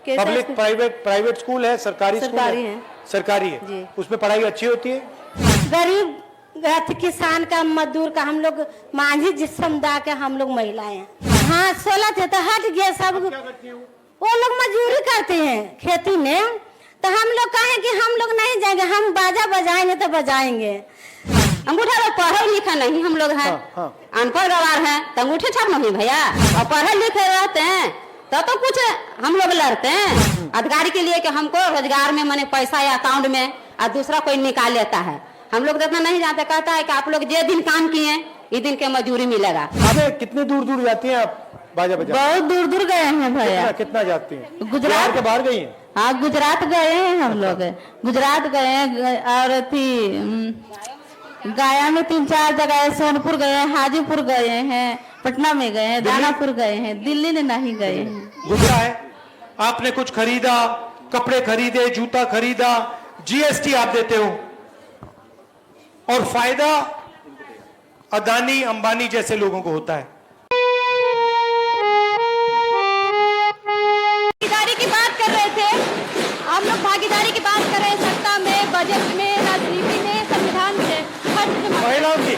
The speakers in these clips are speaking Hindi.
पब्लिक प्राइवेट स्कूल है, सरकारी स्कूल है? सरकारी है जी। उसमें पढ़ाई अच्छी होती है? गरीब किसान का, मजदूर का, हम लोग मांझी जिस समुदाय के हम लोग महिलाएं हैं। हाँ 16 थे तो हट गया सब। वो लोग मजदूरी करते हैं खेती में, तो हम लोग कहें कि हम लोग नहीं जाएंगे, हम बाजा बजाएंगे तो बजाएंगे। अंगूठा लोग पढ़े लिखे नहीं हम लोग हैं, अनपढ़ गवार हैं, तो अंगूठे छाप नहीं भैया। और पढ़े लिखे रहते हैं तो कुछ हम लोग लड़ते हैं अधिकारी के लिए कि हमको रोजगार में मैंने पैसा या अकाउंट में और दूसरा कोई निकाल लेता है। हम लोग इतना नहीं जानते, कहता है कि आप लोग जे दिन काम किए इस दिन के मजदूरी मिलेगा। अबे कितने दूर दूर जाती हैं आप बाजा बजा? बहुत दूर दूर गए हैं भैया। कितना जाती हैं? गुजरात के बाहर गई हैं? हाँ गुजरात गए हैं हम लोग, गुजरात गए हैं और गया में 3-4 जगह, सोनपुर गए हैं, हाजीपुर गए हैं, पटना में गए हैं, दानापुर गए हैं, दिल्ली में नहीं गए हैं। गुजरा है आपने, कुछ खरीदा, कपड़े खरीदे, जूता खरीदा, जीएसटी आप देते हो, और फायदा अदानी अंबानी जैसे लोगों को होता है। भागीदारी की बात कर रहे थे हम लोग, भागीदारी की बात कर रहे हैं सत्ता में, बजट में, राजनीति में, संविधान में, महिलाओं की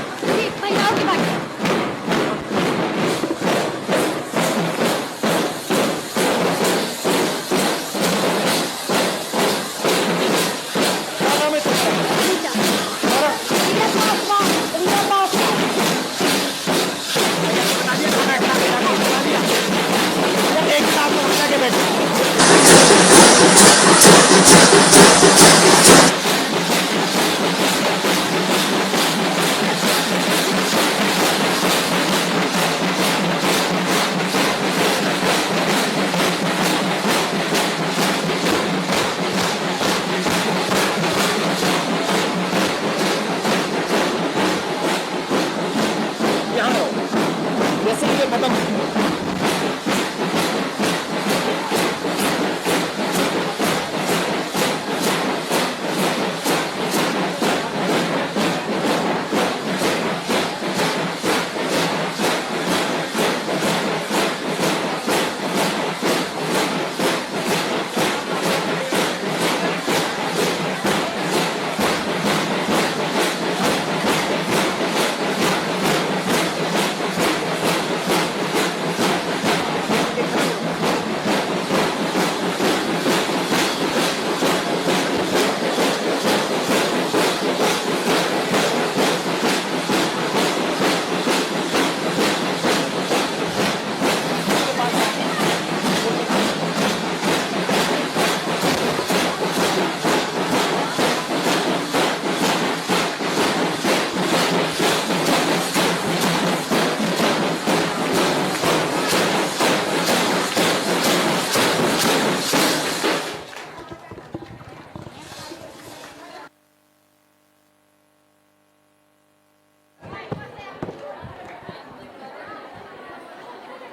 भागीदारी।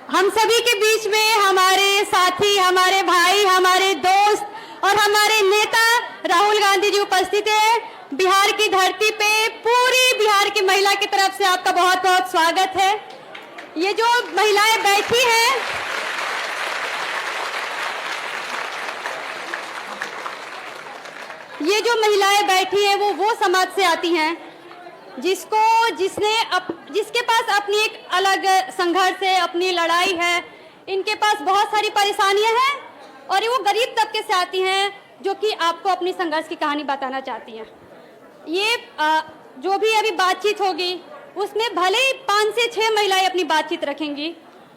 हम सभी के बीच में हमारे साथी, हमारे भाई, हमारे दोस्त और हमारे नेता राहुल गांधी जी उपस्थित है। बिहार की धरती पे पूरी बिहार की महिला की तरफ से आपका बहुत बहुत स्वागत है। ये जो महिलाएं बैठी हैं, वो समाज से आती हैं जिसके पास अपनी एक अलग संघर्ष है, अपनी लड़ाई है। इनके पास बहुत सारी परेशानियां हैं और वो गरीब तबके से आती हैं जो कि आपको अपनी संघर्ष की कहानी बताना चाहती हैं। ये जो भी अभी बातचीत होगी उसमें भले ही 5 से 6 महिलाएं अपनी बातचीत रखेंगी,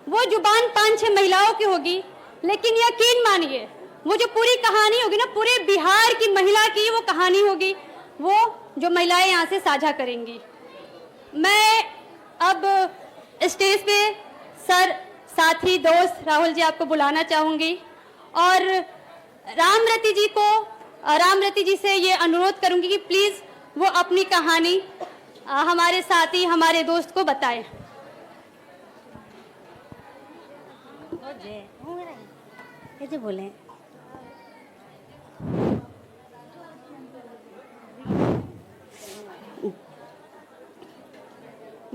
वो जुबान 5-6 महिलाओं की होगी, लेकिन यकीन मानिए वो जो पूरी कहानी होगी ना, पूरे बिहार की महिला की वो कहानी होगी, वो जो महिलाएं यहाँ से साझा करेंगी। मैं अब स्टेज पे सर, साथी, दोस्त राहुल जी आपको बुलाना चाहूँगी और रामरती जी से ये अनुरोध करूँगी कि प्लीज़ वो अपनी कहानी हमारे साथी, हमारे दोस्त को बताएं। कैसे बोले?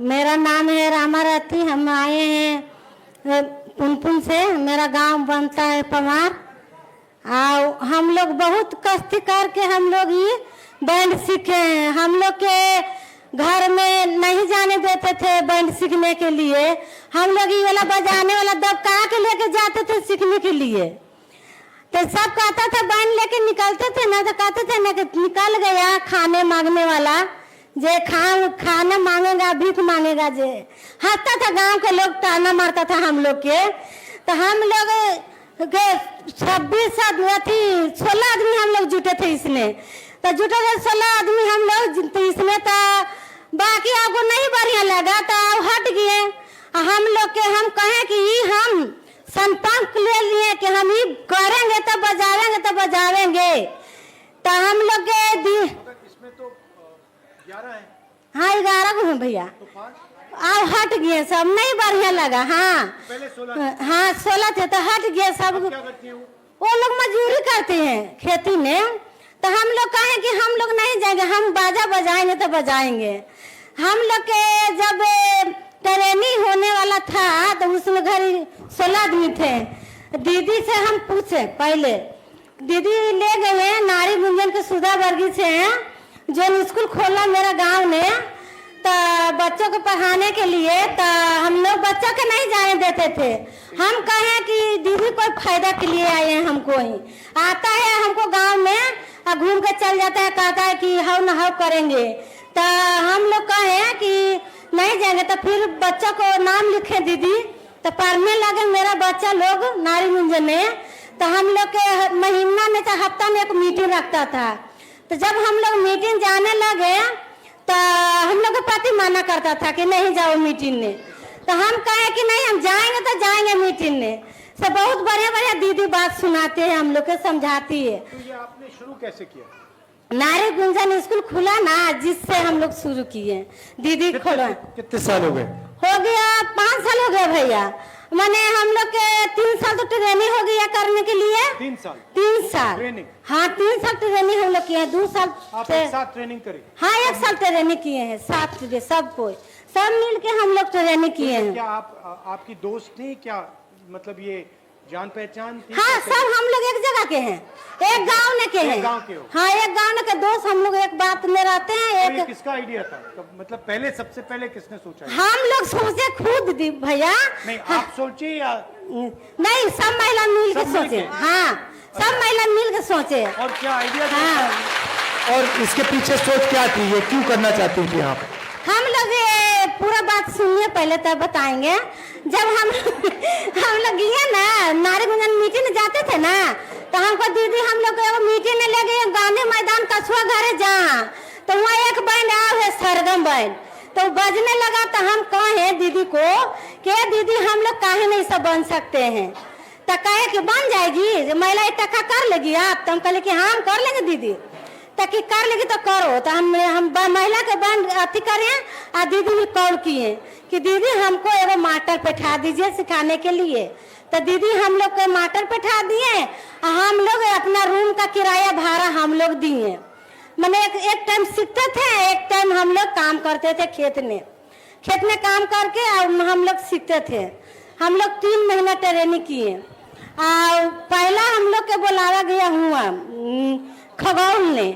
मेरा नाम है रामारती, हम आए हैं पुनपुन से, मेरा गांव बनता है पमार। आओ हम लोग बहुत कष्ट करके हम लोग ये बैंड सीखे हैं। हम लोग के घर में नहीं जाने देते थे बैंड सीखने के लिए। हम लोग ये वाला बजाने वाला दबका के लेके जाते थे सीखने के लिए। तो सब कहता था बैंड लेके निकलते थे ना, तो कहते थे ना कि निकल गया खाने मांगने वाला, जे खाना मांगेगा भीख मांगेगा। जे हंसता था गांव के लोग, ताना मारता था हम लोग के। तो हम लोग 16 आदमी हम लोग जुटे थे इसमें। तो जुटे थे 16 आदमी हम लोग, तो इसमें तो बाकी आपको नहीं बढ़िया लगा तो हट गए। हम लोग के हम कहें कि हम संपर्क ले लिए कि हम ये करेंगे तो बजावेंगे तो बजावेंगे। तो हम लोग के इसमें तो 11 है। हाँ 11 को हैं भैया। आओ हट गए सब, नहीं बढ़िया लगा। हाँ पहले 16 हाँ 16 थे तो हट गए सब। क्या करती हूँ? वो लोग मजदूरी करते हैं खेती में। तो हम लोग कहें कि हम लोग नहीं जाएंगे, हम बाजा बजाएंगे तो बजाएंगे। हम लोग के जब ट्रेनिंग होने वाला था तो उसमें घर 16 आदमी थे। दीदी से हम पूछे पहले, दीदी ले गए नारी गुंजन के सुधा वर्गी से जो स्कूल खोला मेरा गांव ने, तो बच्चों को पढ़ाने के लिए। तो हम लोग बच्चों के नहीं जाने देते थे। हम कहें कि दीदी कोई फायदा के लिए आए हैं, हमको ही आता है हमको गांव में घूम के चल जाता है, कहता है कि हाउ न हाउ करेंगे। तो हम लोग कहें कि नहीं जाएंगे। तो फिर बच्चों को नाम लिखे दीदी, तो पढ़ने लगे मेरा बच्चा लोग नारी गुंजन में। तो हम लोग के महीना में तो हफ्ता में एक मीटिंग रखता था। तो जब हम लोग मीटिंग जाने लगे तो हम लोग के पति मना करता था कि नहीं जाओ मीटिंग में। तो हम कहे कि नहीं हम जाएंगे तो जाएंगे मीटिंग में। तो बहुत बढ़िया बढ़िया दीदी बात सुनाते हैं, हम लोग के समझाती है। तो ये आपने शुरू कैसे किया? नारी गुंजन स्कूल खुला ना, जिससे हम लोग शुरू किए। दीदी खोला कितने साल हो गए? हो गया 5 साल हो गया भैया। मैंने हम लोग के 3 साल तो ट्रेनिंग हो गया करने के लिए। 3 साल? 3 साल ट्रेनिंग? हाँ 3 साल ट्रेनिंग हम लोग किए हैं। 2 साल आप एक साथ ट्रेनिंग करी? हाँ 1 साल ट्रेनिंग किए हैं साथ सब कोई सब मिल के हम लोग ट्रेनिंग किए हैं। क्या आपकी दोस्त थी क्या, मतलब ये जान पहचान थी? हाँ सब हम लोग एक जगह के हैं, एक गांव ने के हैं। गांव के हो? हाँ एक गांव ने के दोस्त हम लोग एक बात में रहते हैं। तो ये किसका आइडिया था? मतलब पहले सबसे पहले किसने सोचा? हम लोग सोचे खुद दी भैया। नहीं आप सोचे या नहीं, सब महिला मिल के सोचे। हाँ सब महिला मिल के सोचे। और क्या आइडिया? हाँ और इसके पीछे सोच क्या थी, ये क्यों करना चाहती थी आप? हम लोग पूरा बात सुनिए पहले तब बताएंगे। जब हम लोग गए ना नारी गुंजन मीटिंग में जाते थे ना, तो हमको दीदी हम लोग को मीटिंग में ले गए गांधी मैदान कछुआ घर जहाँ। तो वहाँ एक बैंड आया है सरगम बैंड, तो बजने लगा। तो हम कहे दीदी को कि दीदी हम लोग काहे नहीं सब बन सकते हैं। तो कहे कि बन जाएगी, महिला इकट्ठा कर लेगी आप। तो हम कहले कि हाँ हम कर लेंगे दीदी। ताकि कर लेगी तो करो। तो हम महिला के बैंड अथी करें और दीदी भी कॉल किए कि दीदी हमको एगो मास्टर बैठा दीजिए सिखाने के लिए। तो दीदी हम लोग को मास्टर बैठा दिए। हम लोग अपना रूम का किराया भाड़ा हम लोग दिए। मैंने एक टाइम सीखते थे, एक टाइम हम लोग काम करते थे खेत में काम करके हम लोग सीखते थे। हम लोग 3 महीना ट्रेनिंग किए। और पहला हम लोग के बुलावा गया हुआ खगौल ने।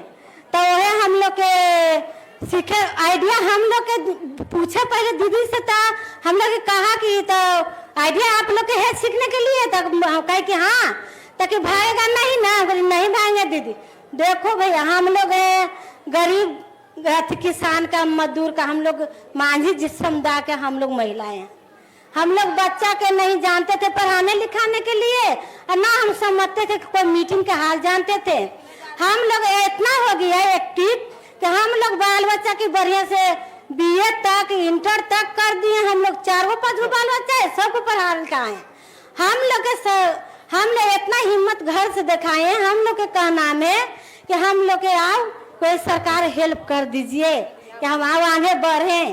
तो वह हम लोग के सीखे आइडिया हम लोग के पूछे पहले दीदी से। था हम लोग कहा कि तो आइडिया आप लोग के है सीखने के लिए। तो कहे कि हाँ, ताकि भागेगा नहीं ना। नहीं भागेंगे दीदी। देखो भैया हम लोग गरीब किसान का मजदूर का हम लोग मांझी जिस समुदाय के हम लोग महिलाएं हैं। हम लोग बच्चा के नहीं जानते थे पढ़ाने लिखाने के लिए, और ना हम समझते थे कोई मीटिंग के हाल जानते थे। हम लोग इतना हो गया एक्टिव कि हम लोग बाल बच्चा की बढ़िया से BA तक इंटर तक कर दिए। हम लोग 4-5 बाल बच्चा है, सबको पढ़ा लिखाए। हम लोग इतना हिम्मत घर से दिखाए हैं। हम लोग के कहना में कि हम लोग के आओ कोई सरकार हेल्प कर दीजिए कि हम आओ आगे बढ़े।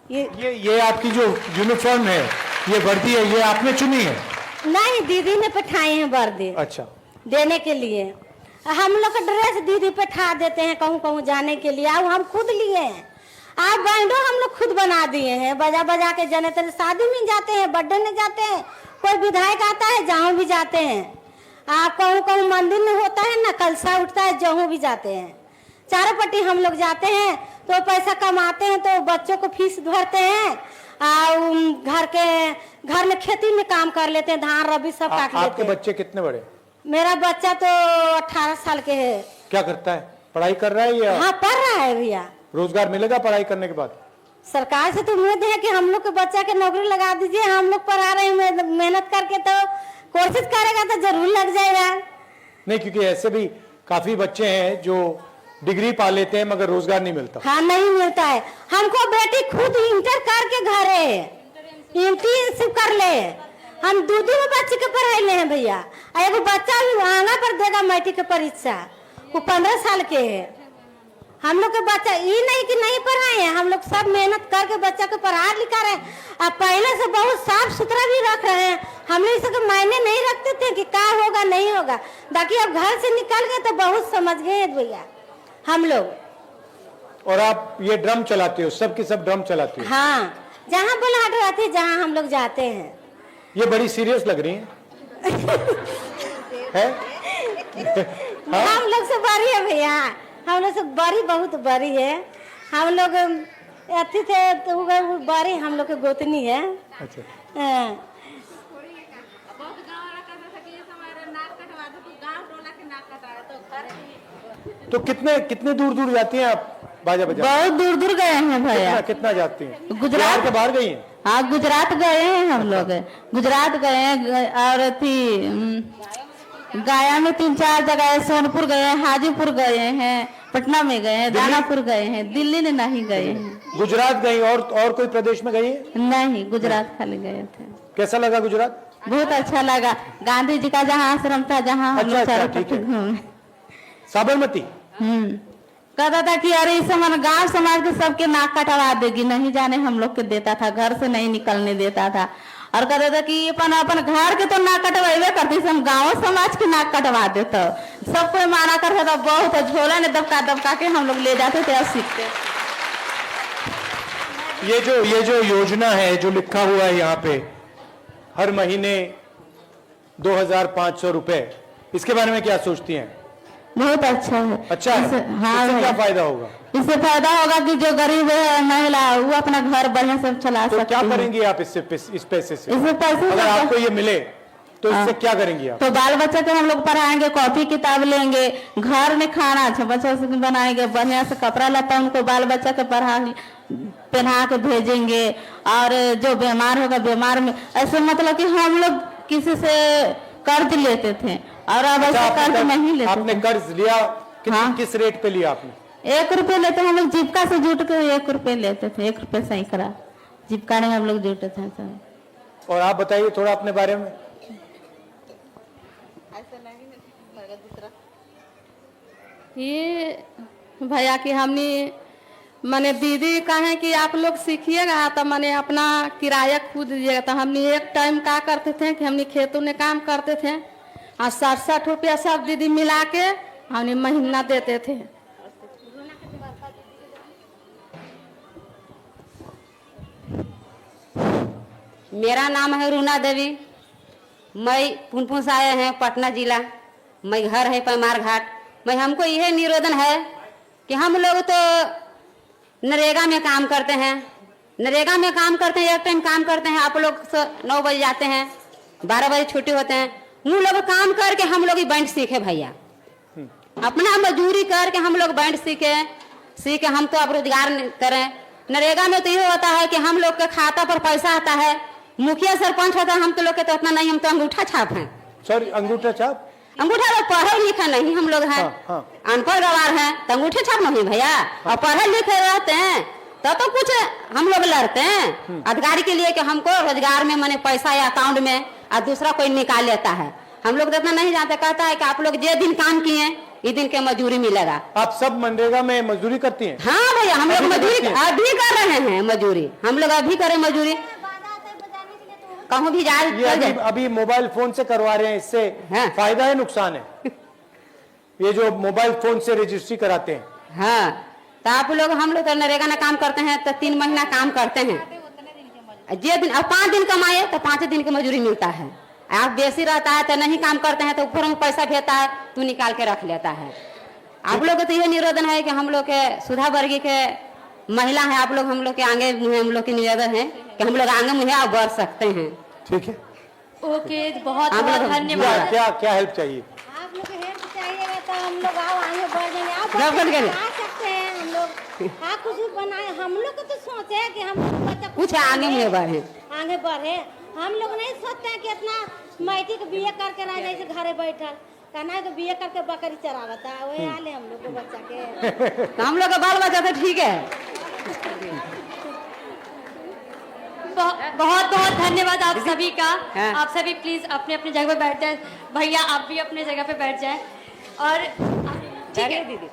ये आपकी जो यूनिफॉर्म है, ये वर्दी है, ये आपने चुनी है? नहीं दीदी ने बैठाए हैं वर्दी। अच्छा। देने के लिए हम लोग का ड्रेस दीदी बैठा देते हैं कहूँ कहूँ जाने के लिए। अब हम खुद लिए हैं। आप बैंडो हम लोग खुद बना दिए हैं, बजा बजा के जने तेरे शादी में जाते हैं, बर्थडे में जाते हैं, कोई विधायक आता है जहाँ भी जाते हैं। आप कहूँ कहूँ मंदिर में होता है ना, कलसा उठता है, जहूँ भी जाते हैं, चारों पट्टी हम लोग जाते हैं, तो पैसा कमाते हैं तो बच्चों को फीस भरते हैं और घर में खेती में काम कर लेते हैं, धान रबी सब काट लेते हैं। आपके बच्चे कितने बड़े? मेरा बच्चा तो 18 साल के है। क्या करता है? पढ़ाई कर रहा है या? हाँ, पढ़ रहा है भैया। रोजगार मिलेगा पढ़ाई करने के बाद? सरकार से तो उम्मीद है कि हम लोग के बच्चा के नौकरी लगा दीजिए, हम लोग पढ़ा रहे हैं मेहनत करके, तो कोशिश करेगा तो जरूर लग जाएगा। नहीं, क्योंकि ऐसे भी काफी बच्चे हैं जो डिग्री पा लेते हैं मगर रोजगार नहीं मिलता। हाँ, नहीं मिलता है। हमको बेटी खुद इंटर करके घर है, इंटर्नशिप कर ले, हम दो बच्चे के पढ़ाई ले हैं भैया। एगो बच्चा भी आगा पर देगा मैट्रिक की परीक्षा, वो 15 साल के है। हम लोग के बच्चा ये नहीं कि नहीं पढ़ाए हैं, हम लोग सब मेहनत करके बच्चा को पढ़ा लिखा रहे हैं। अब पहले से बहुत साफ सुथरा भी रख रहे हैं। हम लोग इसके मायने नहीं रखते थे कि क्या होगा नहीं होगा, बाकी अब घर से निकल गए तो बहुत समझ गए भैया हम लोग। और आप ये ड्रम चलाते हो, सब की सब ड्रम चलाते हो? हाँ, जहाँ बुलाहट रहती है जहाँ हम लोग जाते हैं। ये बड़ी सीरियस लग रही है? हाँ? हम लोग से बड़ी है भैया, हम लोग से बड़ी, बहुत बड़ी है। हम लोग अति थे तो वो बड़ी हम लोग की गोतनी है। अच्छा। हाँ। तो कितने दूर दूर जाती हैं आप बाजा बजा? बहुत दूर दूर गए हैं भैया। कितना जाती हैं? गुजरात के बाहर गई हैं? हाँ, गुजरात गए हैं हम लोग, गुजरात गए हैं और गया में 3-4 जगह, सोनपुर गए हैं, हाजीपुर गए हैं, पटना में गए हैं, दानापुर गए हैं, दिल्ली में नहीं गए हैं। गुजरात गई और कोई प्रदेश में गई है? नहीं, गुजरात खाली गए थे। कैसा लगा गुजरात? बहुत अच्छा लगा। गांधी जी का जहाँ आश्रम था, जहाँ हम लोग चारों पट्टी घूमे। साबरमती? कहता था कि अरे इस समय गांव समाज के सबके नाक कटवा देगी, नहीं जाने हम लोग के देता था, घर से नहीं निकलने देता था। और कहता था कि अपन घर के तो नाक कटवाइबे करती, हम गाँव समाज के नाक कटवा देते। सब कोई माना करता था, बहुत झोला ने दबका दबका के हम लोग ले जाते थे और सीखते। ये जो योजना है जो लिखा हुआ है यहाँ पे, हर महीने 2500 रुपए, इसके बारे में क्या सोचती हैं? बहुत अच्छा है। अच्छा है? हाँ, इससे क्या फायदा होगा? इससे फायदा होगा कि जो गरीब है महिला, वो अपना घर बढ़िया से चला सकती है। तो क्या करेंगी आप इस पैसे से? इससे पैसे अगर आपको ये मिले तो इससे क्या करेंगे आप? तो बाल बच्चे को हम लोग पढ़ाएंगे, कॉपी किताब लेंगे, घर में खाना अच्छा बच्चा से बनाएंगे, बढ़िया से कपड़ा लता उनको बाल बच्चा के पहना के भेजेंगे। और जो बीमार होगा, बीमार में ऐसे मतलब कि हम लोग किसी से कर्ज लेते थे और अब ऐसा कर्ज नहीं लेते। आपने कर्ज लिया? किस रेट पे लिया आपने? 1 रुपये लेते, हम लोग जीविका से जुट के 1 रुपये लेते थे, 1 रुपये सैकड़ा जीविका में हम लोग जुटे थे सब। और आप बताइए थोड़ा अपने बारे में। ये भैया कि हमने मैंने दीदी कहे कि आप लोग सीखिएगा तो मैंने अपना किराया खुद दीजिएगा। तो हमने एक टाइम क्या करते थे कि हमने खेतों में काम करते थे और 60 रुपया सब दीदी मिला के हमने महीना देते थे। मेरा नाम है रूना देवी, मैं पुनपुन से आए हैं पटना जिला, मैं घर है पैमार घाट। मैं हमको यह निवेदन है कि हम लोग तो नरेगा में काम करते हैं, नरेगा में काम करते हैं, एक टाइम काम करते हैं। आप लोग 9 बजे जाते हैं, 12 बजे छुट्टी होते हैं। उन लोग काम करके हम लोग बैंड सीखे भैया, अपना मजदूरी करके हम लोग बैंड सीखे हम तो अब रोजगार करें। नरेगा में तो ये होता है कि हम लोग के खाता पर पैसा आता है, मुखिया सरपंच होता है, हम तो लोग के तो उतना नहीं, हम तो अंगूठा छाप हैं। सॉरी, अंगूठा छाप? अंगूठा लोग पढ़े लिखे नहीं हम लोग हैं, अनपढ़ गवार हैं, तो अंगूठे छाप नहीं भैया। और पढ़े लिखे रहते हैं तो कुछ हम लोग लड़ते हैं अधिकारी के लिए कि हमको रोजगार में मैंने पैसा या अकाउंट में और दूसरा कोई निकाल लेता है। हम लोग तो इतना नहीं जानते, कहता है कि आप लोग जे दिन काम किए ये दिन के मजदूरी मिलेगा। आप सब मनरेगा में मजदूरी करती हैं? हाँ भैया, हम लोग मजदूरी अभी कर रहे हैं, मजदूरी हम लोग अभी करें मजदूरी, कहूँ भी जाए। अभी मोबाइल फोन से करवा रहे हैं, इससे फायदा है नुकसान है? ये जो मोबाइल फोन से रजिस्ट्री कराते हैं। हाँ, तो आप लोग हम लोग तो नरेगा में काम करते हैं तो 3 महीना काम करते हैं, जे दिन अब 5 दिन कमाए तो 5 दिन की मजदूरी मिलता है। आप बेसी रहता है तो नहीं काम करते हैं तो ऊपर में पैसा भेजता है तू निकाल के रख लेता है। आप लोग को तो ये निवेदन है कि हम लोग के सुधा वर्गीय के महिला है, आप लोग हम लोग के आगे हम लोग के निवेदन है कि हम लोग आगे मुहे आप बढ़ सकते हैं। ठीक है, ओके, बहुत आप बहुत लोग- धन्यवाद। क्या क्या हेल्प चाहिए? आप लोग हेल्प चाहिएगा तो हम लोग आओ आगे बढ़ जाएंगे। आप जब कर के- बना सकते हैं हम लोग। हाँ, कुछ भी बनाए। हम लोग को तो सोचे है कि हम बच्चा कुछ आगे करे, में बढ़े। आगे बढ़े। हम लोग नहीं सोचते हैं कि इतना मैट्रिक के बीए करके रह जाए घरे बैठल। कहना है तो बीए करके बकरी चरावता है, वही हाल है हम लोग को बच्चा के। तो हम लोग का बाल बच्चा तो ठीक है। बहुत बहुत धन्यवाद आप सभी का। हाँ। आप सभी प्लीज अपने अपने जगह पे बैठ जाए। भैया आप भी अपने जगह पे बैठ जाएं। और ठीक है दीदी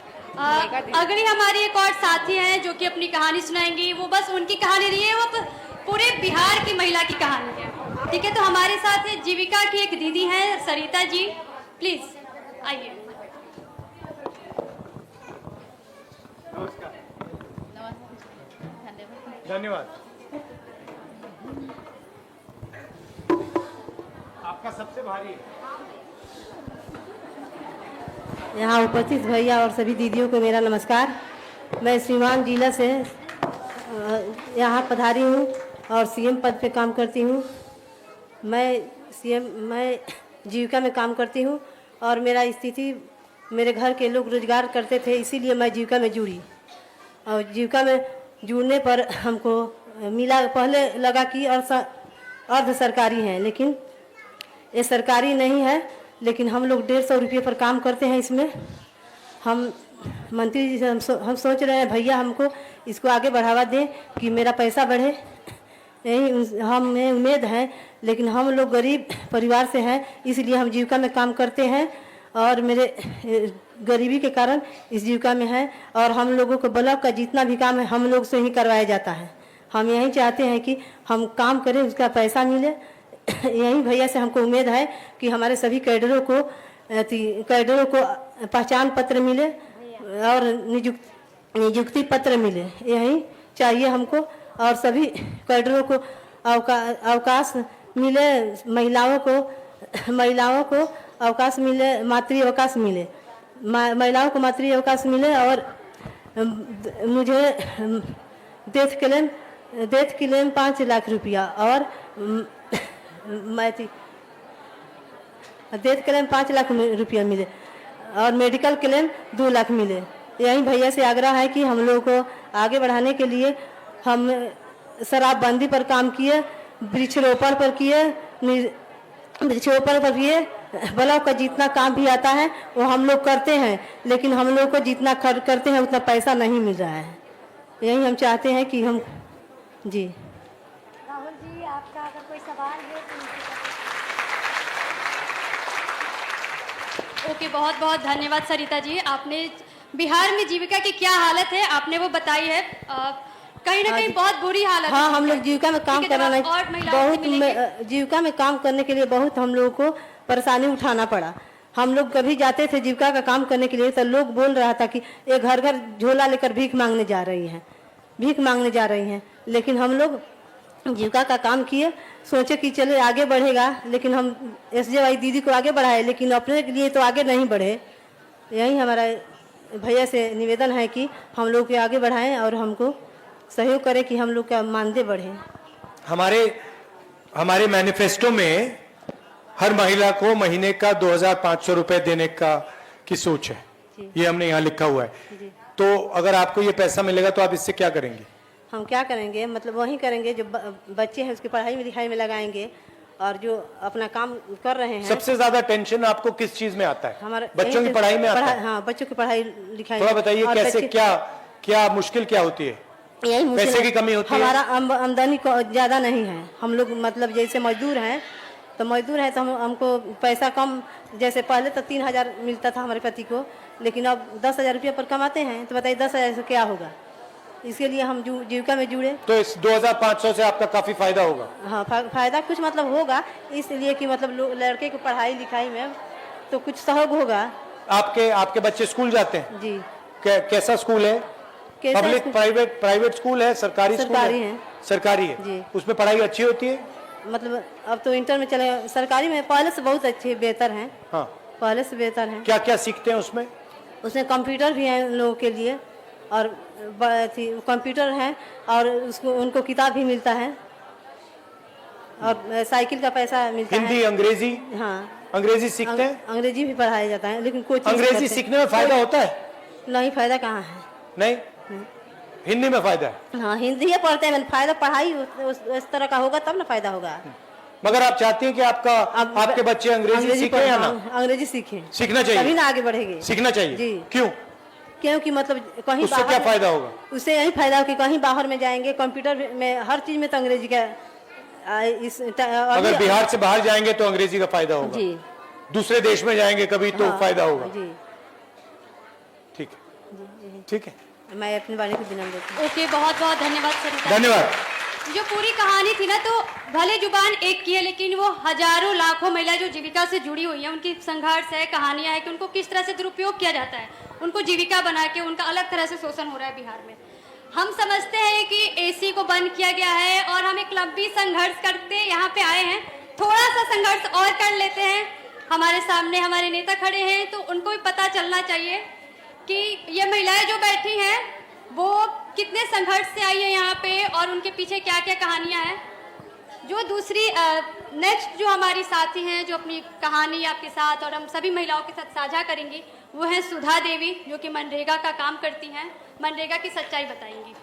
अगली हमारी एक और साथी हैं जो कि अपनी कहानी सुनाएंगी। वो बस उनकी कहानी नहीं है, वो पूरे बिहार की महिला की कहानी है। ठीक है, तो हमारे साथ है जीविका की एक दीदी हैं सरिता जी, प्लीज आइए। धन्यवाद। आपका सबसे भारी है। यहाँ उपस्थित भैया और सभी दीदियों को मेरा नमस्कार। मैं श्रीमान जिला से यहाँ पधारी हूँ और सीएम पद पे काम करती हूँ। मैं जीविका में काम करती हूँ और मेरा स्थिति, मेरे घर के लोग रोजगार करते थे, इसीलिए मैं जीविका में जुड़ी। और जीविका में जुड़ने पर हमको मिला, पहले लगा कि अर्ध सरकारी है, लेकिन ये सरकारी नहीं है। लेकिन हम लोग 150 रुपये पर काम करते हैं इसमें। हम मंत्री जी से हम सोच रहे हैं भैया हमको इसको आगे बढ़ावा दें कि मेरा पैसा बढ़े, यही हमें उम्मीद है। लेकिन हम लोग गरीब परिवार से हैं, इसलिए हम जीविका में काम करते हैं और मेरे गरीबी के कारण इस जीविका में है। और हम लोगों को ब्लॉक का जितना भी काम है हम लोग से ही करवाया जाता है। हम यही चाहते हैं कि हम काम करें, उसका पैसा मिले। यही भैया से हमको उम्मीद है कि हमारे सभी कैडरों को पहचान पत्र मिले और नियुक्ति पत्र मिले, यही चाहिए हमको। और सभी कैडरों को अवकाश मिले, महिलाओं को अवकाश मिले, मातृ अवकाश मिले, महिलाओं को मातृ अवकाश मिले। और मुझे डेथ क्लेम 5 लाख रुपया और डेथ क्लेम 5 लाख रुपया मिले और मेडिकल क्लेम 2 लाख मिले। यही भैया से आग्रह है कि हम लोगों को आगे बढ़ाने के लिए हम शराबबंदी पर काम किए, वृक्षारोपण पर किए, ब्लॉक का जितना काम भी आता है वो हम लोग करते हैं। लेकिन हम लोग को जितना खर्च करते हैं उतना पैसा नहीं मिल रहा है। यही हम चाहते हैं कि हम जी। राहुल जी, आपका अगर कोई सवाल है तो ओके, बहुत बहुत धन्यवाद सरिता जी। आपने बिहार में जीविका की क्या हालत है आपने वो बताई है। कहीं ना कहीं बहुत बुरी हालत हाँ, है। हम लोग जीविका में काम करना नहीं, और महिलाओं से मिलेंगे। जीविका में काम करने के लिए बहुत हम लोगों को परेशानी उठाना पड़ा। हम लोग कभी जाते थे जीविका का काम करने के लिए तो लोग बोल रहा था कि ये घर घर झोला लेकर भीख मांगने जा रही हैं। लेकिन हम लोग जीविका का काम किए, सोचे कि चले आगे बढ़ेगा। लेकिन हम SJY दीदी को आगे बढ़ाए, लेकिन अपने के लिए तो आगे नहीं बढ़े। यही हमारा भैया से निवेदन है कि हम लोग के आगे बढ़ाएं और हमको सहयोग करें कि हम लोग का मानदेय बढ़े। हमारे मैनिफेस्टो में हर महिला को महीने का 2500 रुपए देने की सोच है, ये हमने यहाँ लिखा हुआ है। तो अगर आपको ये पैसा मिलेगा तो आप इससे क्या करेंगे? हम क्या करेंगे, मतलब वही करेंगे जो बच्चे हैं उसकी पढ़ाई में लिखाई में लगाएंगे और जो अपना काम कर रहे हैं। सबसे ज्यादा टेंशन आपको किस चीज में आता है? हमारे बच्चों की पढ़ाई में आता है? हाँ, बच्चों की पढ़ाई लिखाई। थोड़ा बताइए और कैसे, बच्चे- क्या मुश्किल क्या होती है? यही मुश्किल पैसे है। की कमी होती है? हमारा आमदनी ज्यादा नहीं है। हम लोग मतलब जैसे मजदूर हैं तो हमको पैसा कम, जैसे पहले तो 3000 मिलता था हमारे पति को, लेकिन अब 10,000 रुपये पर कमाते हैं। तो बताइए 10,000 से क्या होगा। इसके लिए हम जीविका में जुड़े। तो इस 2500 से आपका काफी फायदा होगा। हाँ, फायदा कुछ मतलब होगा, इसलिए कि मतलब लड़के को पढ़ाई लिखाई में तो कुछ सहयोग होगा। आपके बच्चे स्कूल जाते हैं? जी। कैसा स्कूल है? कैसा पब्लिक स्कूल? प्राइवेट स्कूल है, सरकारी स्कूल सरकारी है। सरकारी है जी। उसमें पढ़ाई अच्छी होती है? मतलब अब तो इंटर में चले, सरकारी में पहले से बहुत अच्छे बेहतर हैं, हाँ, पहले से बेहतर हैं। क्या क्या सीखते हैं उसमें? उसमें कंप्यूटर भी है लोगों के लिए, और कंप्यूटर है, और उसको उनको किताब भी मिलता है, और साइकिल का पैसा मिलता है। हिंदी, अंग्रेजी? हाँ, अंग्रेजी सीखते हैं? अंग्रेजी भी पढ़ाया जाता है, लेकिन कोई अंग्रेजी सीखने में फायदा होता है? नहीं, फायदा कहाँ है। नहीं, हिंदी में फायदा है। हाँ, हिंदी ही पढ़ते हैं, फायदा पढ़ाई उस तरह का होगा तब ना फायदा होगा। मगर आप चाहती हैं कि आपके बच्चे अंग्रेजी सीखें या ना? अंग्रेजी सीखें, सीखना चाहिए, तभी ना आगे बढ़ेंगे। सीखना चाहिए जी। क्यों? क्योंकि मतलब कहीं उससे क्या फायदा होगा? उससे यही फायदा हो कि कहीं बाहर में जाएंगे, कंप्यूटर में हर चीज में तो अंग्रेजी का अगर बिहार से बाहर जाएंगे तो अंग्रेजी का फायदा होगा जी, दूसरे देश में जाएंगे कभी तो फायदा होगा जी। ठीक है, ठीक है, मैं अपने बारे को विनम्र देती हूँ। ओके, बहुत बहुत धन्यवाद सरिता। धन्यवाद। जो पूरी कहानी थी ना, तो भले जुबान एक की है, लेकिन वो हजारों लाखों महिलाएं जो जीविका से जुड़ी हुई हैं, उनकी संघर्ष है, कहानियां है कि उनको किस तरह से दुरुपयोग किया जाता है, उनको जीविका बना के उनका अलग तरह से शोषण हो रहा है बिहार में। हम समझते हैं कि एसी को बंद किया गया है और हम एक लंबी संघर्ष करते यहाँ पे आए हैं। थोड़ा सा संघर्ष और कर लेते हैं। हमारे सामने हमारे नेता खड़े हैं, तो उनको भी पता चलना चाहिए कि ये महिलाएं जो बैठी हैं वो कितने संघर्ष से आई है यहाँ पे, और उनके पीछे क्या क्या कहानियाँ हैं। जो दूसरी नेक्स्ट जो हमारी साथी हैं, जो अपनी कहानी आपके साथ और हम सभी महिलाओं के साथ साझा करेंगी, वो है सुधा देवी, जो कि मनरेगा का काम करती हैं, मनरेगा की सच्चाई बताएंगी।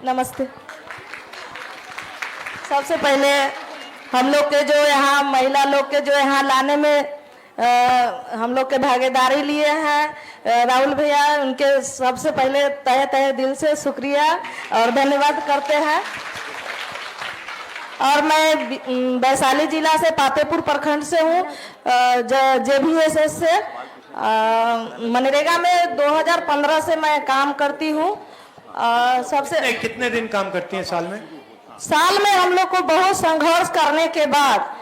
नमस्ते। सबसे पहले हम लोग के जो यहाँ महिला लोग के जो यहाँ लाने में हम लोग के भागीदारी लिए हैं राहुल भैया, उनके सबसे पहले तहे तहे दिल से शुक्रिया और धन्यवाद करते हैं। और मैं वैशाली जिला से पातेपुर प्रखंड से हूँ, JVSS से। मनरेगा में 2015 से मैं काम करती हूँ। सबसे कितने दिन काम करती हैं साल में? साल में हम लोग को बहुत संघर्ष करने के बाद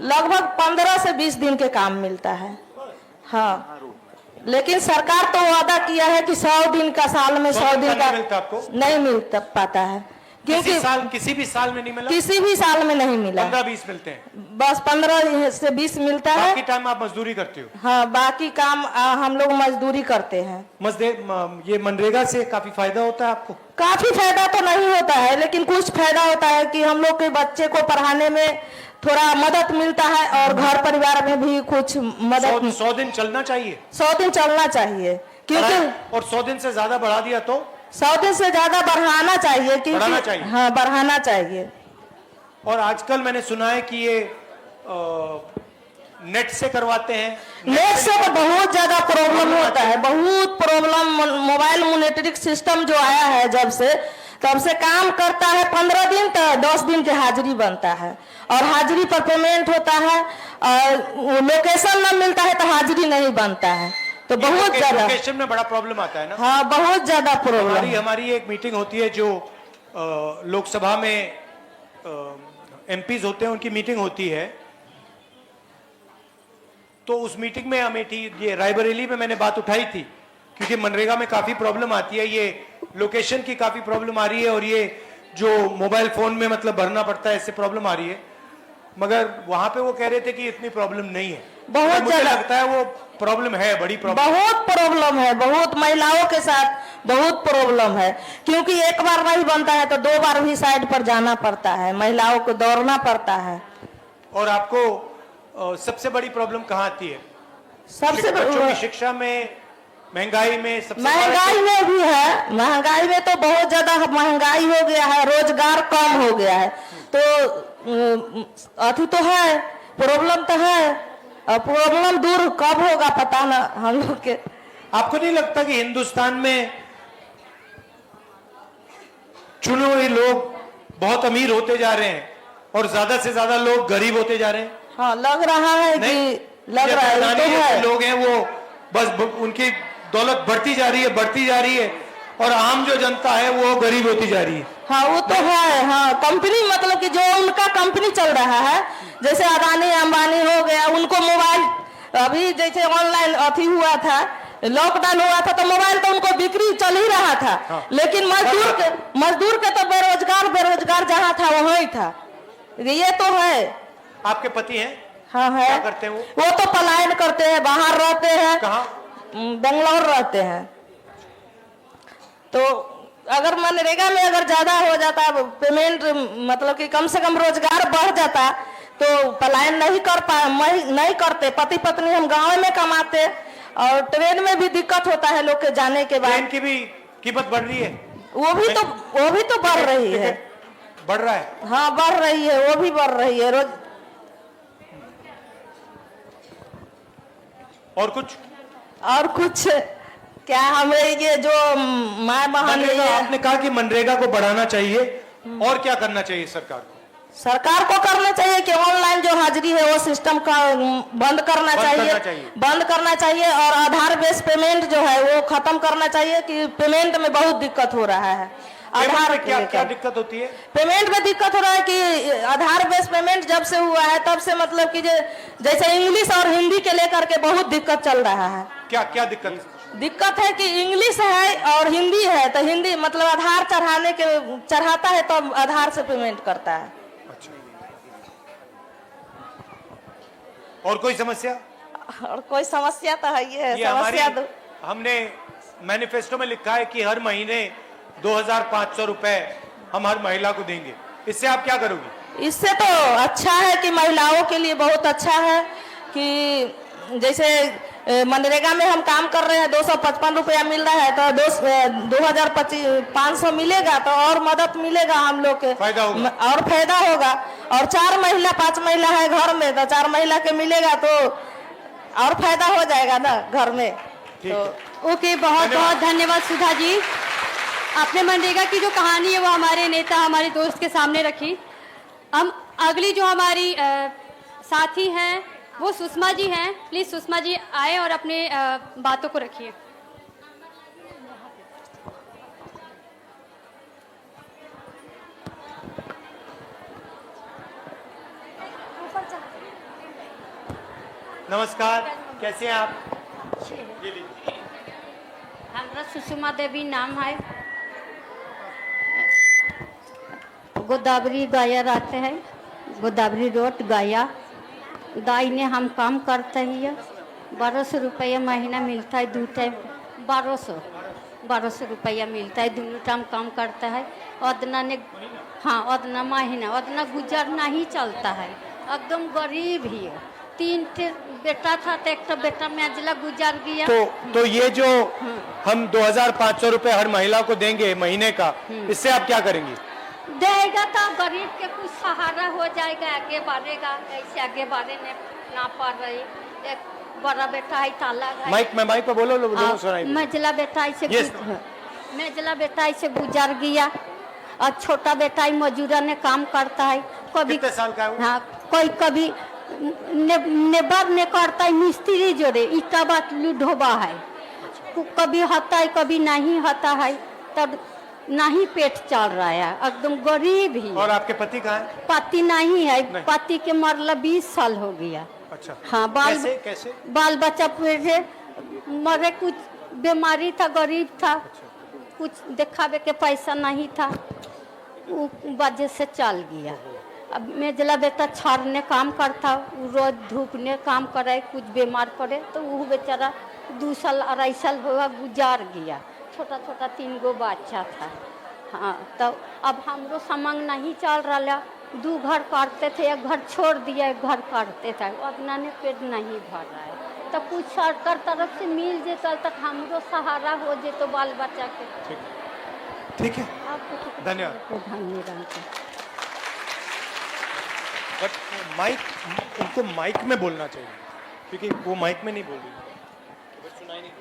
लगभग 15 से 20 दिन के काम मिलता है। हाँ, लेकिन सरकार तो वादा किया है कि 100 दिन का, साल में 100 दिन का मिलता आपको? नहीं मिल पाता है, क्योंकि किसी भी साल में नहीं मिला? किसी भी साल में नहीं मिला। 15-20 मिलते हैं, बस 15 से 20 मिलता है। बाकी टाइम आप मजदूरी करते हो? हाँ, बाकी काम हम लोग मजदूरी करते हैं। ये मनरेगा से काफी फायदा होता है आपको? काफी फायदा तो नहीं होता है, लेकिन कुछ फायदा होता है कि हम लोग के बच्चे को पढ़ाने में थोड़ा मदद मिलता है, और घर परिवार में भी कुछ मदद। 100 दिन चलना चाहिए? 100 दिन चलना चाहिए, क्योंकि और 100 दिन से ज्यादा बढ़ा दिया तो? 100 दिन से ज्यादा बढ़ाना चाहिए, बढ़ाना चाहिए। हाँ, बढ़ाना चाहिए। और आजकल मैंने सुना है कि ये नेट से करवाते हैं। नेट से तो बहुत ज्यादा प्रॉब्लम होता है, बहुत प्रॉब्लम। मोबाइल मॉनिटरिंग सिस्टम जो आया है जब से, तब से काम करता है 15 दिन तो 10 दिन की हाजिरी बनता है, और हाजिरी पर पेमेंट होता है, और लोकेशन न मिलता है तो हाजिरी नहीं बनता है। तो बहुत ज्यादा लोकेशन में बड़ा प्रॉब्लम आता है ना? हाँ, बहुत ज्यादा प्रॉब्लम। हमारी एक मीटिंग होती है जो लोकसभा में MPs होते हैं, उनकी मीटिंग होती है। तो उस मीटिंग में अमेठी, ये रायबरेली में मैंने बात उठाई थी, क्योंकि मनरेगा में काफी प्रॉब्लम आती है, ये लोकेशन की काफी प्रॉब्लम आ रही है, और ये जो मोबाइल फोन में मतलब भरना पड़ता है, इससे प्रॉब्लम आ रही है। मगर वहां पे वो कह रहे थे कि इतनी प्रॉब्लम नहीं है। बहुत मुझे लगता है वो प्रॉब्लम है, बड़ी प्रॉब्लम। बहुत प्रॉब्लम है, बहुत महिलाओं के साथ बहुत प्रॉब्लम है, क्योंकि एक बार नहीं बनता है तो 2 बार भी साइड पर जाना पड़ता है, महिलाओं को दौड़ना पड़ता है। और आपको सबसे बड़ी प्रॉब्लम कहाँ आती है? सबसे बच्चों की शिक्षा में, महंगाई में? सबसे महंगाई में भी है, महंगाई में तो बहुत ज्यादा महंगाई हो गया है, रोजगार कम हो गया है, तो अथी तो है, प्रॉब्लम तो है, और प्रॉब्लम दूर कब होगा पता ना हम लोग के। आपको नहीं लगता कि हिंदुस्तान में चुने हुए लोग बहुत अमीर होते जा रहे हैं और ज्यादा से ज्यादा लोग गरीब होते जा रहे हैं? हाँ, लग रहा है कि लग रहा है, तो है। लोग हैं वो बस उनकी दौलत बढ़ती जा रही है, बढ़ती जा रही है, और आम जो जनता है वो गरीब होती जा रही है। हाँ, वो तो है। हाँ, कंपनी मतलब कि जो उनका कंपनी चल रहा है, जैसे अदानी अंबानी हो गया, उनको मोबाइल अभी जैसे ऑनलाइन अथी हुआ था, लॉकडाउन हुआ था, तो मोबाइल तो उनको बिक्री चल ही रहा था, लेकिन मजदूर के तो बेरोजगार जहाँ था वहीं था। ये तो है। आपके पति हैं? हाँ है। क्या करते हैं वो तो पलायन करते हैं, बाहर रहते हैं। कहाँ? बेंगलोर रहते हैं। तो अगर मनरेगा में अगर ज्यादा हो जाता पेमेंट, मतलब कि कम से कम रोजगार बढ़ जाता, तो पलायन नहीं करते। पति पत्नी हम गांव में कमाते, और ट्रेन में भी दिक्कत होता है लोग के जाने के बाद। ट्रेन की भी कीमत बढ़ रही है? वो भी तो बढ़ रही है। बढ़ रहा है? हाँ बढ़ रही है, वो भी बढ़ रही है रोज। और कुछ क्या, हमें ये जो माँ बहन आपने कहा कि मनरेगा को बढ़ाना चाहिए, और क्या करना चाहिए सरकार को? सरकार को करना चाहिए कि ऑनलाइन जो हाजिरी है वो सिस्टम का बंद करना चाहिए, और आधार बेस्ड पेमेंट जो है वो खत्म करना चाहिए, कि पेमेंट में बहुत दिक्कत हो रहा है। आधार में क्या दिक्कत होती है? पेमेंट में दिक्कत हो रहा है कि आधार बेस्ड पेमेंट जब से हुआ है तब से, मतलब कि जैसे इंग्लिश और हिंदी के लेकर के बहुत दिक्कत चल रहा है। क्या दिक्कत है कि इंग्लिश है और हिंदी है, तो हिंदी मतलब आधार चढ़ाता है तो आधार से पेमेंट करता है। और कोई समस्या? और कोई समस्या तो है ये समस्या हमने मैनिफेस्टो में लिखा है कि हर महीने 2500 रुपए हम हर महिला को देंगे। इससे आप क्या करोगी? इससे तो अच्छा है कि महिलाओं के लिए बहुत अच्छा है, कि जैसे मनरेगा में हम काम कर रहे हैं, 255 रुपया मिल रहा है, तो 2500 मिलेगा तो और मदद मिलेगा हम लोग के, और फायदा होगा। और 4 महिला 5 महिला है घर में, तो 4 महिला के मिलेगा तो और फायदा हो जाएगा ना घर में। तो ओके, बहुत बहुत धन्यवाद सुधा जी। आपने मनरेगा की जो कहानी है वो हमारे नेता, हमारे दोस्त के सामने रखी। हम अगली जो हमारी साथी हैं वो सुषमा जी हैं। प्लीज सुषमा जी आए और अपने बातों को रखिए। नमस्कार, कैसे हैं आप? हमारा सुषमा देवी नाम है, गोदावरी गया रहते हैं, गोदावरी रोड गया। दाई ने हम काम करते हैं, 1200 रुपया महीना मिलता है, 2 टाइम 1200 रुपया मिलता है, 2 टाइम काम करता है। उतना ने उतना महीना उतना गुजरना ही चलता है, एकदम गरीब ही है। 3 बेटा था तो एक बेटा मैजला गुजर गया। तो ये जो हम 2500 रुपए हर महिला को देंगे महीने का, इससे आप क्या करेंगी? देगा तो गरीब के कुछ सहारा हो जाएगा, आगे बढ़ेगा। ऐसे आगे बढ़े ना पड़ रही। एक बड़ा बेटा है ताला, माइक पे बोलो, लोग सुनाई। मझला बेटा ऐसे गुजर गया, और छोटा बेटा ही मजूरा ने काम करता है। कभी कितने साल का है वो? हाँ, कोई कभी नेबर ने करता है, मिस्त्री जोड़े ईटा बाटलू ढोबा है। कभी होता है कभी नहीं होता है, तब नहीं पेट चल रहा है, एकदम गरीब ही। और आपके पति कहाँ है? पति नहीं है, पति के मरला 20 साल हो गया। अच्छा। हाँ, कैसे? बाल बच्चा पूरे मरे, कुछ बीमारी था, गरीब था। कुछ दिखावे के पैसा नहीं था, वो वजह से चल गया। अब मेजला बेटा छाड़ ने काम करता, रोज धूप ने काम करे, कुछ बीमार पड़े तो वो बेचारा 2 साल 2.5 साल हुआ गुजार गया। छोटा 3 गो बच्चा था। हाँ, तो अब हमरो समंग नहीं चल रहा। 2 घर करते थे, एक घर छोड़ दिया, एक घर करते थे, उतना ने पेट नहीं भर रहा है। तो कुछ सरकार तरफ से मिल जेता तक हमरो सहारा हो जेतो बाल बच्चा के। ठीक है, धन्यवाद। बट उनको माइक में बोलना चाहिए, क्योंकि वो माइक में नहीं बोल रही, सुनाई नहीं।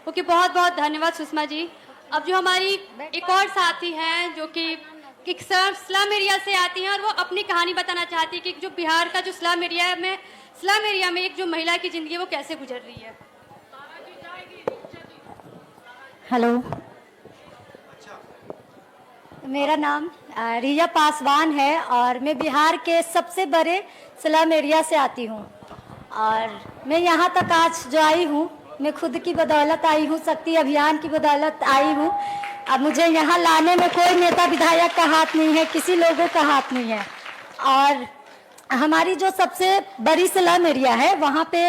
ओके, बहुत बहुत धन्यवाद सुषमा जी। अब जो हमारी एक और साथी हैं जो कि एक स्लम एरिया से आती हैं, और वो अपनी कहानी बताना चाहती है कि जो बिहार का जो स्लम एरिया में एक जो महिला की जिंदगी वो कैसे गुजर रही है। हेलो, मेरा नाम रिया पासवान है और मैं बिहार के सबसे बड़े स्लम एरिया से आती हूँ। और मैं यहाँ तक आज जो आई हूँ, मैं खुद की बदौलत आई हूँ, शक्ति अभियान की बदौलत आई हूँ। अब मुझे यहाँ लाने में कोई नेता विधायक का हाथ नहीं है, किसी लोगों का हाथ नहीं है। और हमारी जो सबसे बड़ी स्लम एरिया है, वहाँ पे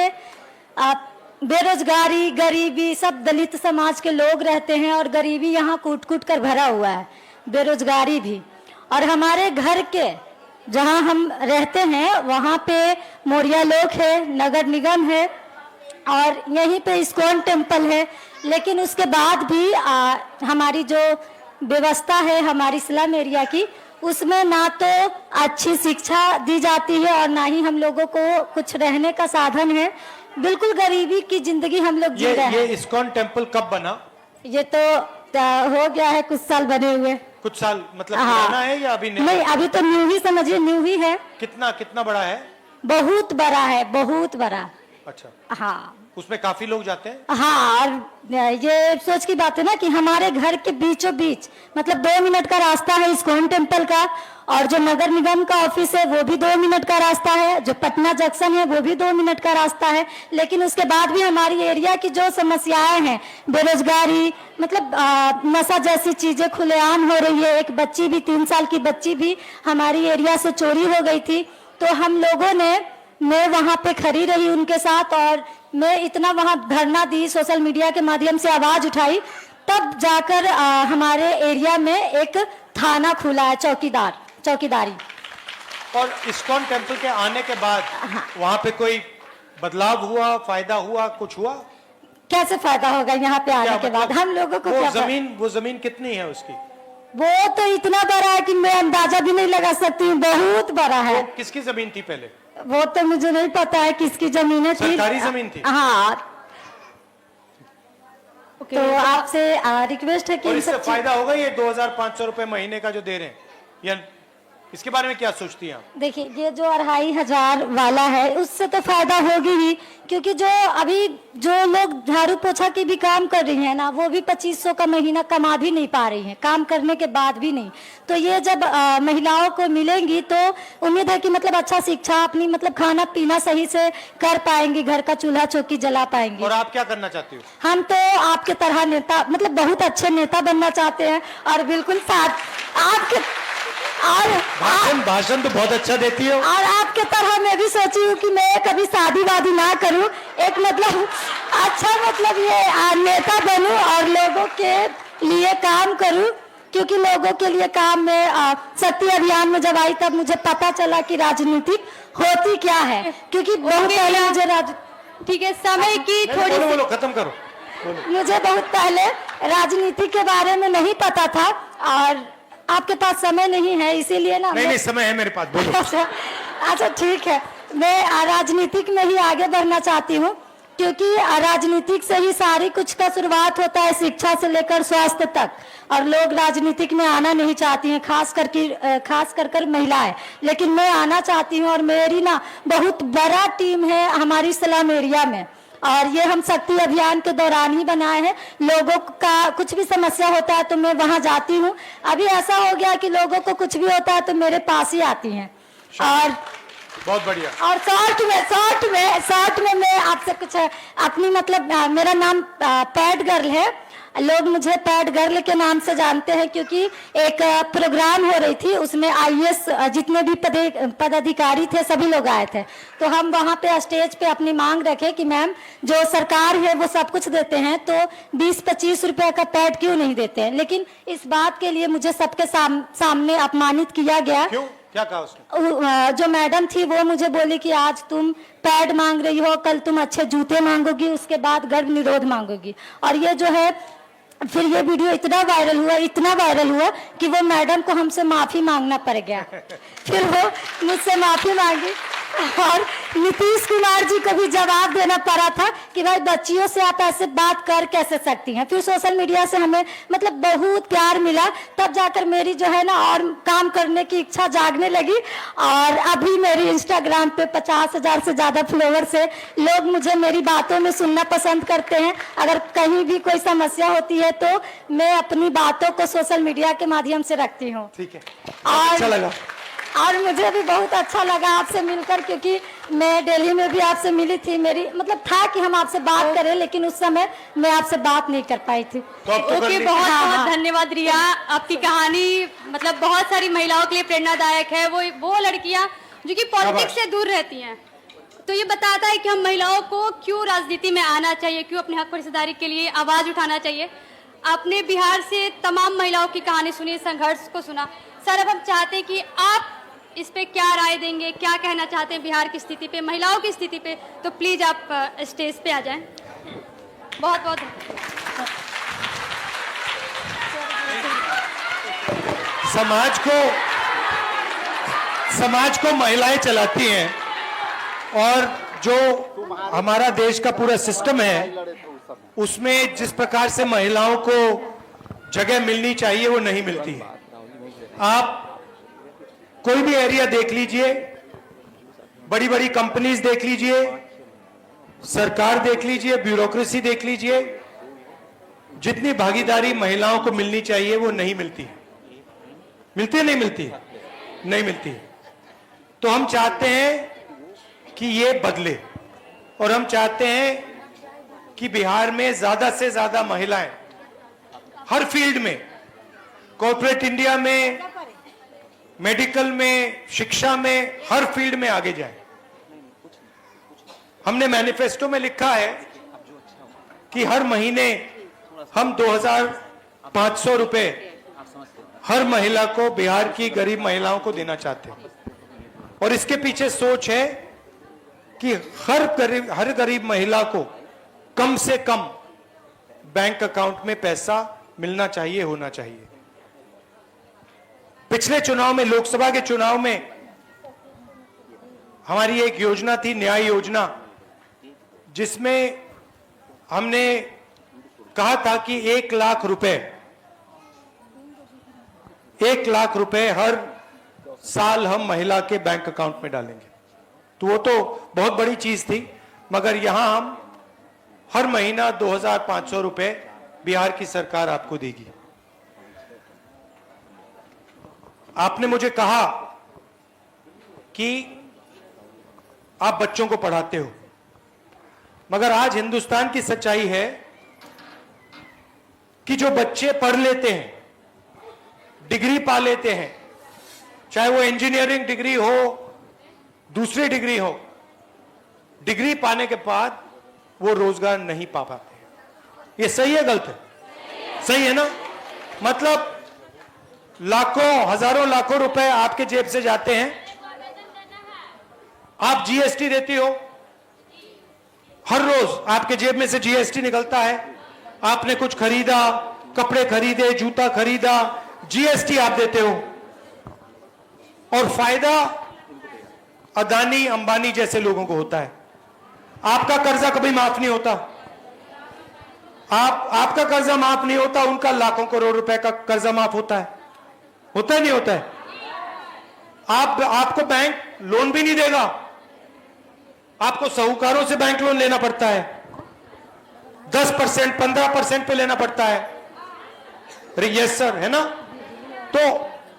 बेरोजगारी, गरीबी, सब दलित समाज के लोग रहते हैं और गरीबी यहाँ कूट कूट कर भरा हुआ है, बेरोजगारी भी। और हमारे घर के जहाँ हम रहते हैं वहाँ पे मोरिया लोक है, नगर निगम है और यहीं पे इस्कॉन टेम्पल है। लेकिन उसके बाद भी हमारी जो व्यवस्था है हमारी स्लम एरिया की, उसमें ना तो अच्छी शिक्षा दी जाती है और ना ही हम लोगों को कुछ रहने का साधन है। बिल्कुल गरीबी की जिंदगी हम लोग जी रहे हैं। ये इस्कॉन टेम्पल कब बना? ये तो हो गया है कुछ साल बने हुए। कुछ साल मतलब पुराना है या अभी नहीं, अभी तो न्यू ही समझिए, न्यू ही है। कितना बड़ा है? बहुत बड़ा है, बहुत बड़ा। अच्छा। हाँ, उसमें काफी लोग जाते हैं। हाँ, और ये सोच की बात है ना कि हमारे घर के बीचों बीच मतलब 2 मिनट का रास्ता है इस्कॉन टेम्पल का, और जो नगर निगम का ऑफिस है वो भी 2 मिनट का रास्ता है, जो पटना जंक्शन है वो भी 2 मिनट का रास्ता है। लेकिन उसके बाद भी हमारी एरिया की जो समस्याएं हैं, बेरोजगारी, मतलब नशा जैसी चीजें खुलेआम हो रही है। एक बच्ची भी, 3 साल की बच्ची भी हमारी एरिया से चोरी हो गई थी। तो हम लोगों ने, मैं वहाँ पे खड़ी रही उनके साथ और मैं इतना वहाँ धरना दी, सोशल मीडिया के माध्यम से आवाज उठाई, तब जाकर हमारे एरिया में एक थाना खुला है, चौकीदारी। और इस्कॉन टेम्पल के आने के बाद वहाँ पे कोई बदलाव हुआ, फायदा हुआ, कुछ हुआ? कैसे फायदा होगा यहाँ पे आने के बाद? हम लोगों को वो जमीन कितनी है उसकी? वो तो इतना बड़ा है कि मैं अंदाजा भी नहीं लगा सकती हूँ, बहुत बड़ा है। किसकी जमीन थी पहले? वो तो मुझे नहीं पता है किसकी जमीनें थी। सरकारी जमीन थी? हाँ। तो आपसे रिक्वेस्ट है कि इससे फायदा होगा ये 2500 रुपए महीने का जो दे रहे हैं, या इसके बारे में क्या सोचती हैं आप? देखिए, ये जो 2500 वाला है उससे तो फायदा होगी ही, क्योंकि जो अभी जो लोग झाड़ू पोछा की भी काम कर रही हैं ना, वो भी 2500 का महीना कमा भी नहीं पा रही हैं, काम करने के बाद भी नहीं। तो ये जब महिलाओं को मिलेंगी तो उम्मीद है कि मतलब अच्छा शिक्षा, अपनी मतलब खाना पीना सही से कर पाएंगी, घर का चूल्हा चौकी जला पाएंगी। और आप क्या करना चाहती हो? हम तो आपके तरह नेता, मतलब बहुत अच्छे नेता बनना चाहते हैं और बिल्कुल साथ आपके, और भाषण तो बहुत अच्छा देती हो। और आपके तरह मैं भी सोची हूँ कि मैं कभी शादी वादी ना करूँ, एक मतलब अच्छा मतलब ये नेता बनूं और लोगों के लिए काम करूं, क्योंकि लोगों के लिए काम में शक्ति अभियान में जब आई तब मुझे पता चला कि राजनीति होती क्या है, क्योंकि बहुत पहले मुझे ठीक है, समय की थोड़ी बोलो, खत्म करो। मुझे बहुत पहले राजनीति के बारे में नहीं पता था और आपके पास समय नहीं है, इसीलिए ना। नहीं, समय है मेरे पास, बोलो। अच्छा ठीक है, मैं राजनीतिक में ही आगे बढ़ना चाहती हूँ, क्योंकि राजनीतिक से ही सारी कुछ का शुरुआत होता है, शिक्षा से लेकर स्वास्थ्य तक। और लोग राजनीतिक में आना नहीं चाहती हैं, खास कर महिलाएं, लेकिन मैं आना चाहती हूँ। और मेरी ना बहुत बड़ा टीम है हमारी स्लम एरिया में, और ये हम शक्ति अभियान के दौरान ही बनाए हैं। लोगों का कुछ भी समस्या होता है तो मैं वहां जाती हूँ। अभी ऐसा हो गया कि लोगों को कुछ भी होता है तो मेरे पास ही आती हैं। और बहुत बढ़िया। और शॉर्ट में मैं आपसे कुछ अपनी मतलब, मेरा नाम पैड गर्ल है, लोग मुझे पैड गर्ल के नाम से जानते हैं, क्योंकि एक प्रोग्राम हो रही थी, उसमें IAS जितने भी पदाधिकारी थे सभी लोग आए थे। तो हम वहाँ पे स्टेज पे अपनी मांग रखे कि मैम, जो सरकार है वो सब कुछ देते हैं तो 20-25 रुपए का पैड क्यों नहीं देते हैं। लेकिन इस बात के लिए मुझे सबके सामने अपमानित किया गया। क्यों? क्या कहा उसने? जो मैडम थी वो मुझे बोली कि आज तुम पैड मांग रही हो, कल तुम अच्छे जूते मांगोगी, उसके बाद गर्भ निरोध मांगोगी। और ये जो है, फिर ये वीडियो इतना वायरल हुआ कि वो मैडम को हमसे माफी मांगना पड़ गया। फिर वो मुझसे माफी मांगी और नीतीश कुमार जी को भी जवाब देना पड़ा था कि भाई बच्चियों से आप ऐसे बात कर कैसे सकती हैं। फिर सोशल मीडिया से हमें मतलब बहुत प्यार मिला, तब जाकर मेरी जो है ना और काम करने की इच्छा जागने लगी। और अभी मेरी इंस्टाग्राम पे 50,000 से ज्यादा फॉलोवर्स है। लोग मुझे मेरी बातों में सुनना पसंद करते हैं। अगर कहीं भी कोई समस्या होती है तो मैं अपनी बातों को सोशल मीडिया के माध्यम से रखती हूँ। ठीक है, और अच्छा लगा। और मुझे भी बहुत अच्छा लगा आपसे मिलकर, क्योंकि मैं दिल्ली में भी आपसे मिली थी। मेरी मतलब था कि हम आपसे बात करें, लेकिन उस समय मैं आपसे बात नहीं कर पाई थी। तो अब तो कर ओके, ली। बहुत हाँ, बहुत हाँ। धन्यवाद रिया। आपकी कहानी मतलब बहुत सारी महिलाओं के लिए प्रेरणादायक है। वो लड़कियां जो कि पॉलिटिक्स से दूर रहती हैं, तो ये बताता है कि हम महिलाओं को क्यों राजनीति में आना चाहिए, क्यों अपने हक पर हिस्सेदारी के लिए आवाज उठाना चाहिए। आपने बिहार से तमाम महिलाओं की कहानी सुनी, संघर्ष को सुना। सर, अब हम चाहते हैं कि आप इस पे क्या राय देंगे, क्या कहना चाहते हैं बिहार की स्थिति पे, महिलाओं की स्थिति पे, तो प्लीज आप स्टेज पे आ जाएं। बहुत बहुत समाज को महिलाएं चलाती हैं, और जो हमारा देश का पूरा सिस्टम है उसमें जिस प्रकार से महिलाओं को जगह मिलनी चाहिए वो नहीं मिलती है। आप कोई भी एरिया देख लीजिए, बड़ी बड़ी कंपनीज देख लीजिए, सरकार देख लीजिए, ब्यूरोक्रेसी देख लीजिए, जितनी भागीदारी महिलाओं को मिलनी चाहिए वो नहीं मिलती है। मिलती है, नहीं मिलती है? नहीं मिलती है। तो हम चाहते हैं कि ये बदले, और हम चाहते हैं कि बिहार में ज्यादा से ज्यादा महिलाएं हर फील्ड में, कॉर्पोरेट इंडिया में, मेडिकल में, शिक्षा में, हर फील्ड में आगे जाए। हमने मैनिफेस्टो में लिखा है कि हर महीने हम 2,500 रुपए हर महिला को, बिहार की गरीब महिलाओं को देना चाहते हैं। और इसके पीछे सोच है कि हर गरीब महिला को कम से कम बैंक अकाउंट में पैसा मिलना चाहिए, होना चाहिए। पिछले चुनाव में, लोकसभा के चुनाव में, हमारी एक योजना थी, न्याय योजना, जिसमें हमने कहा था कि 1 लाख रुपए, 1 लाख रुपए हर साल हम महिला के बैंक अकाउंट में डालेंगे। तो वो तो बहुत बड़ी चीज थी, मगर यहां हम हर महीना 2,500 रुपए बिहार की सरकार आपको देगी। आपने मुझे कहा कि आप बच्चों को पढ़ाते हो, मगर आज हिंदुस्तान की सच्चाई है कि जो बच्चे पढ़ लेते हैं, डिग्री पा लेते हैं, चाहे वो इंजीनियरिंग डिग्री हो, दूसरी डिग्री हो, डिग्री पाने के बाद वो रोजगार नहीं पा पाते। ये सही है, गलत है? सही है ना? मतलब लाखों, हजारों लाखों रुपए आपके जेब से जाते हैं, आप जीएसटी देती हो, हर रोज आपके जेब में से जीएसटी निकलता है। आपने कुछ खरीदा, कपड़े खरीदे, जूता खरीदा, जीएसटी आप देते हो, और फायदा अदानी अंबानी जैसे लोगों को होता है। आपका कर्जा कभी माफ नहीं होता, आपका कर्जा माफ नहीं होता, उनका लाखों करोड़ रुपए का कर्जा माफ होता है। होता है, नहीं होता है? आपको बैंक लोन भी नहीं देगा, आपको साहूकारों से बैंक लोन लेना पड़ता है, 10%, 15% पे लेना पड़ता है। अरे यस सर, है ना? तो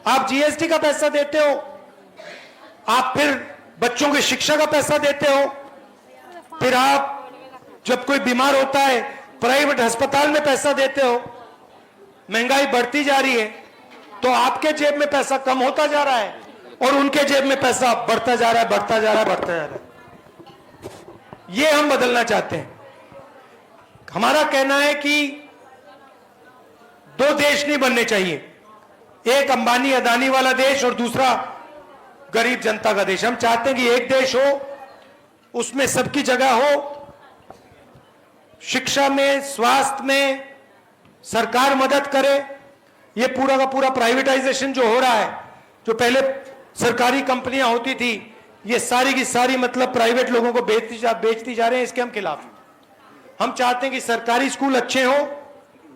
आप जीएसटी का पैसा देते हो, आप फिर बच्चों की शिक्षा का पैसा देते हो, फिर आप जब कोई बीमार होता है प्राइवेट अस्पताल में पैसा देते हो। महंगाई बढ़ती जा रही है, तो आपके जेब में पैसा कम होता जा रहा है और उनके जेब में पैसा बढ़ता जा रहा है, बढ़ता जा रहा है, बढ़ता जा रहा है। ये हम बदलना चाहते हैं। हमारा कहना है कि 2 देश नहीं बनने चाहिए, एक अंबानी अदानी वाला देश और दूसरा गरीब जनता का देश। हम चाहते हैं कि एक देश हो, उसमें सबकी जगह हो, शिक्षा में, स्वास्थ्य में सरकार मदद करे। ये पूरा का पूरा प्राइवेटाइजेशन जो हो रहा है, जो पहले सरकारी कंपनियां होती थी, ये सारी की सारी मतलब प्राइवेट लोगों को बेचती जा रहे हैं, इसके हम खिलाफ हैं। हम चाहते हैं कि सरकारी स्कूल अच्छे हो,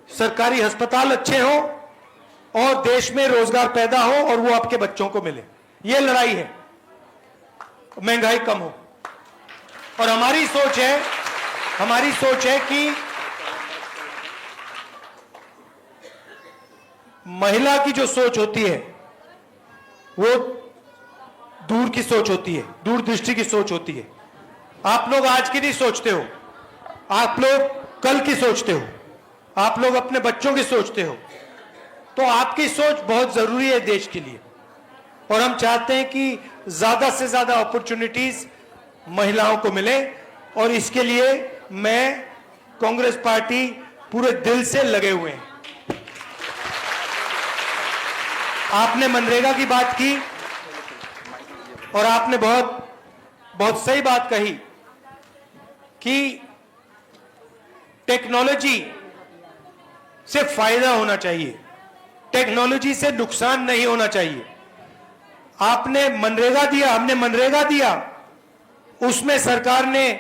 सरकारी अस्पताल अच्छे हो, और देश में रोजगार पैदा हो और वो आपके बच्चों को मिले। ये लड़ाई है, महंगाई कम हो। और हमारी सोच है कि महिला की जो सोच होती है वो दूर की सोच होती है, दूरदृष्टि की सोच होती है। आप लोग आज की नहीं सोचते हो, आप लोग कल की सोचते हो, आप लोग अपने बच्चों की सोचते हो। तो आपकी सोच बहुत जरूरी है देश के लिए, और हम चाहते हैं कि ज्यादा से ज्यादा अपॉर्चुनिटीज महिलाओं को मिले, और इसके लिए मैं, कांग्रेस पार्टी पूरे दिल से लगे हुए हैं। आपने मनरेगा की बात की और आपने बहुत सही बात कही कि टेक्नोलॉजी से फायदा होना चाहिए, टेक्नोलॉजी से नुकसान नहीं होना चाहिए। आपने मनरेगा दिया, हमने मनरेगा दिया, उसमें सरकार ने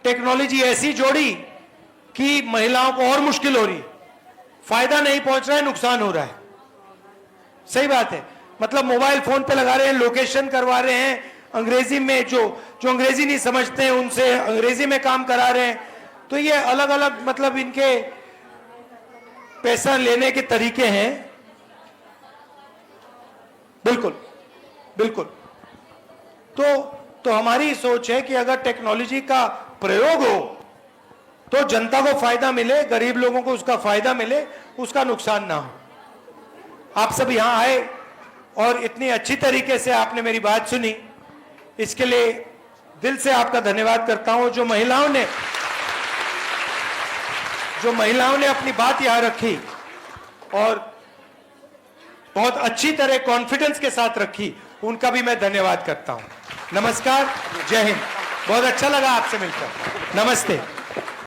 टेक्नोलॉजी ऐसी जोड़ी कि महिलाओं को और मुश्किल हो रही, फायदा नहीं पहुंच रहा है, नुकसान हो रहा है। सही बात है, मतलब मोबाइल फोन पे लगा रहे हैं, लोकेशन करवा रहे हैं, अंग्रेजी में जो अंग्रेजी नहीं समझते हैं उनसे अंग्रेजी में काम करा रहे हैं। तो ये अलग अलग मतलब इनके पैसा लेने के तरीके हैं। बिल्कुल बिल्कुल। तो हमारी सोच है कि अगर टेक्नोलॉजी का प्रयोग हो तो जनता को फायदा मिले, गरीब लोगों को उसका फायदा मिले, उसका नुकसान ना हो। आप सब यहां आए और इतनी अच्छी तरीके से आपने मेरी बात सुनी, इसके लिए दिल से आपका धन्यवाद करता हूं। जो महिलाओं ने अपनी बात यहां रखी और बहुत अच्छी तरह कॉन्फिडेंस के साथ रखी, उनका भी मैं धन्यवाद करता हूं। नमस्कार, जय हिंद। बहुत अच्छा लगा आपसे मिलकर। नमस्ते।